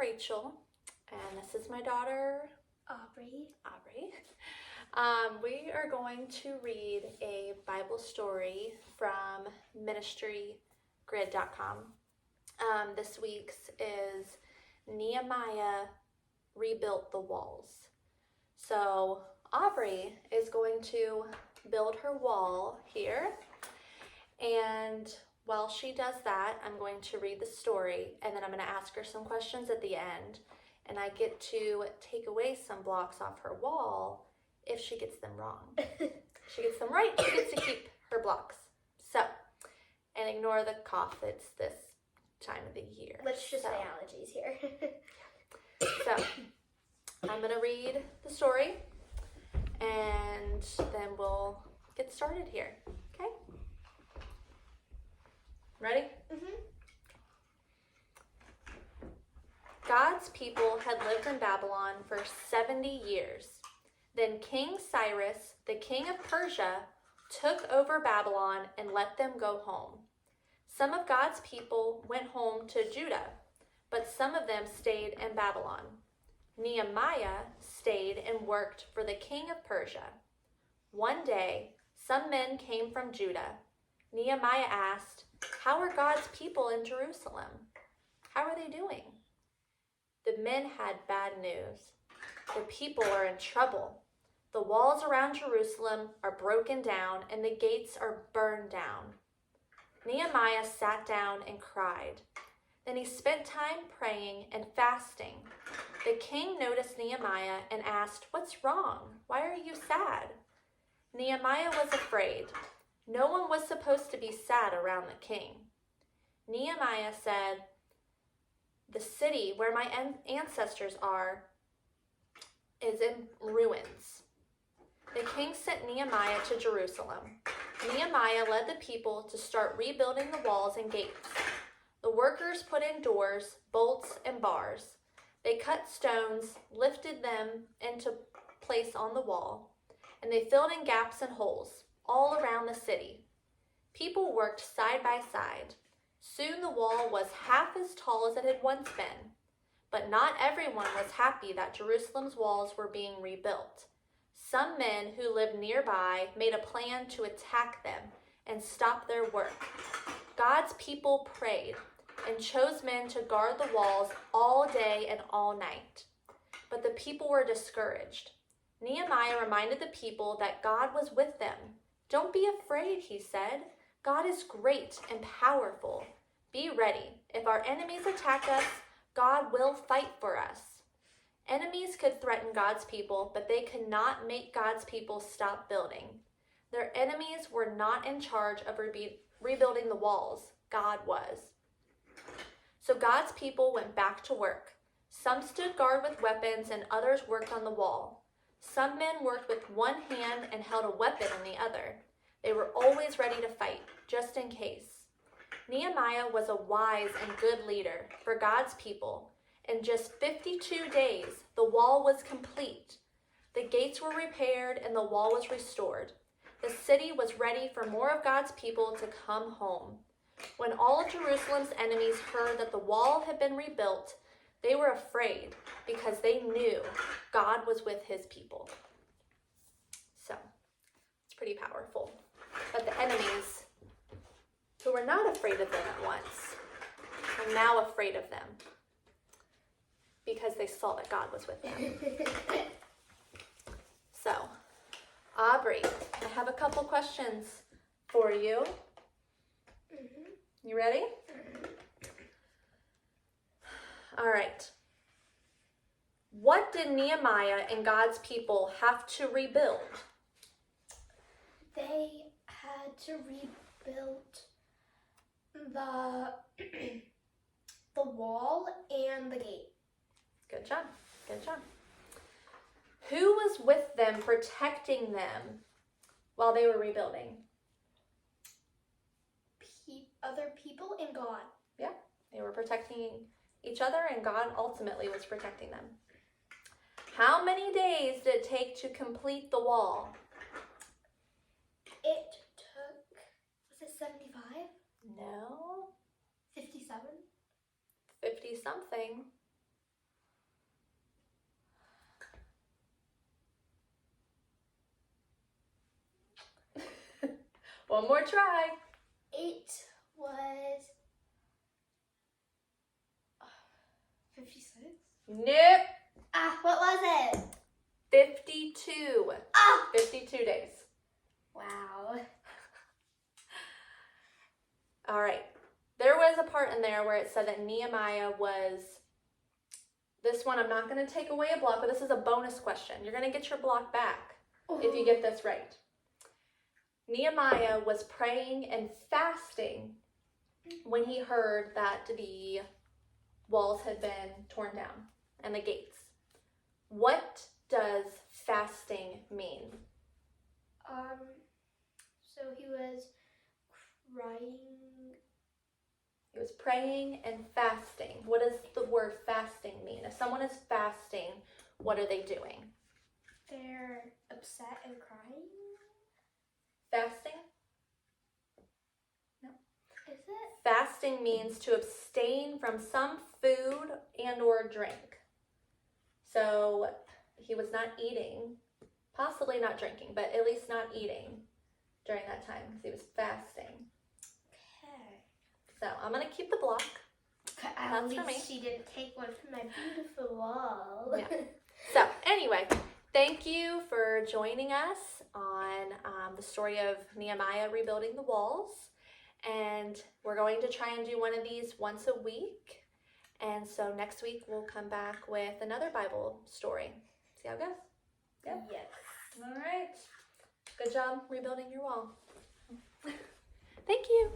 Rachel, and this is my daughter, Aubrey. We are going to read a Bible story from ministrygrid.com. This week's is Nehemiah Rebuild the Walls. So Aubrey is going to build her wall here, and while she does that, I'm going to read the story, and then I'm going to ask her some questions at the end, and I get to take away some blocks off her wall if she gets them wrong. If she gets them right, she gets to keep her blocks. So, and ignore the cough, it's this time of the year. Let's just say allergies here. So, I'm going to read the story, and then we'll get started here, okay? Ready? Mm-hmm. God's people had lived in Babylon for 70 years. Then King Cyrus, the king of Persia, took over Babylon and let them go home. Some of God's people went home to Judah, but some of them stayed in Babylon. Nehemiah stayed and worked for the king of Persia. One day, some men came from Judah. Nehemiah asked, "How are God's people in Jerusalem? How are they doing?" The men had bad news. The people are in trouble. The walls around Jerusalem are broken down and the gates are burned down. Nehemiah sat down and cried. Then he spent time praying and fasting. The king noticed Nehemiah and asked, "What's wrong? Why are you sad?" Nehemiah was afraid. No one was supposed to be sad around the king. Nehemiah said, "The city where my ancestors are is in ruins." The king sent Nehemiah to Jerusalem. Nehemiah led the people to start rebuilding the walls and gates. The workers put in doors, bolts, and bars. They cut stones, lifted them into place on the wall, and they filled in gaps and holes all around the city. People worked side by side. Soon the wall was half as tall as it had once been. But not everyone was happy that Jerusalem's walls were being rebuilt. Some men who lived nearby made a plan to attack them and stop their work. God's people prayed and chose men to guard the walls all day and all night. But the people were discouraged. Nehemiah reminded the people that God was with them. "Don't be afraid," he said. "God is great and powerful. Be ready. If our enemies attack us, God will fight for us." Enemies could threaten God's people, but they could not make God's people stop building. Their enemies were not in charge of rebuilding the walls. God was. So God's people went back to work. Some stood guard with weapons and others worked on the wall. Some men worked with one hand and held a weapon in the other. They were always ready to fight, just in case. Nehemiah was a wise and good leader for God's people. In just 52 days, the wall was complete. The gates were repaired and the wall was restored. The city was ready for more of God's people to come home. When all of Jerusalem's enemies heard that the wall had been rebuilt, they were afraid because they knew God was with his people. So, it's pretty powerful. But the enemies, who were not afraid of them at once, are now afraid of them because they saw that God was with them. So, Aubrey, I have a couple questions for you. Mm-hmm. You ready? All right. What did Nehemiah and God's people have to rebuild? They had to rebuild the wall and the gate. Good job. Good job. Who was with them, protecting them while they were rebuilding? Other people and God. Yeah, they were protecting each other, and God ultimately was protecting them. How many days did it take to complete the wall? It took, was it 75? No. 57? 50-something. One more try. It was 56. Nope. What was it? 52. 52 days. Wow. All right. There was a part in there where it said that Nehemiah was, this one I'm not going to take away a block, but this is a bonus question. You're going to get your block back if you get this right. Nehemiah was praying and fasting when he heard that the walls had been torn down and the gates. What does fasting mean? So he was crying. He was praying and fasting. What does the word fasting mean? If someone is fasting, what are they doing? They're upset and crying. Fasting? No. Is it? Fasting means to abstain from some food and or drink. So he was not eating, possibly not drinking, but at least not eating during that time because he was fasting. Okay. So I'm going to keep the block. At That's for me. least she didn't take one from my beautiful wall. Yeah. So anyway, thank you for joining us on the story of Nehemiah rebuilding the walls. And we're going to try and do one of these once a week. And so next week we'll come back with another Bible story. See how it goes? Yep. Yes. All right. Good job rebuilding your wall. Thank you.